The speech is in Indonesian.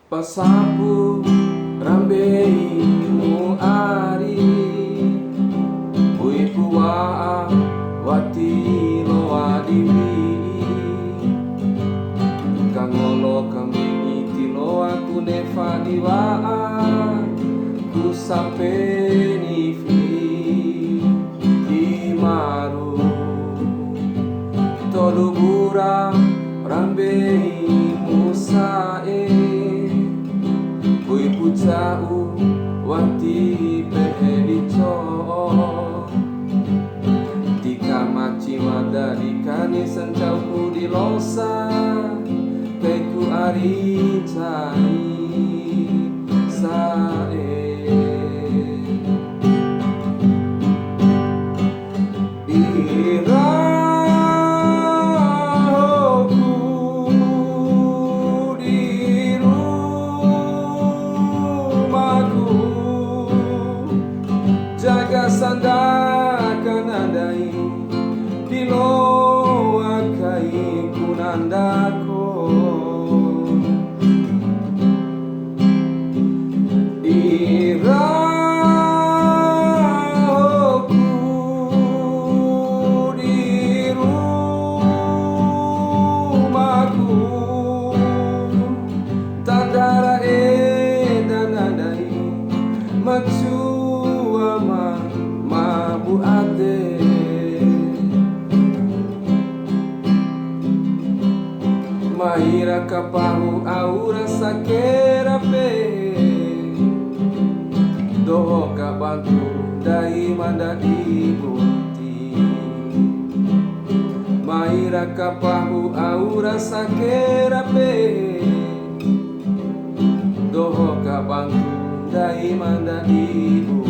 Pasapu rambeimu ari Ui puaa wati loa diwi Kangolo kambing iti loa kunefa diwaa Ku sampe nifi Imaru Tolubura rambeimu sae Ui pucau wati pehedico Tika maci madarikani sencauku di losa Keku ari cai sae Jaga sandakan andai di loa kai kunandako Iraoku di rumahku Tandara dan andai Macua mabu ate Mahira kapahu aura sakera pe Doho kabantu dai manda dibuti Mahira kapahu aura sakera pe Doho kabantu dai manda dibuti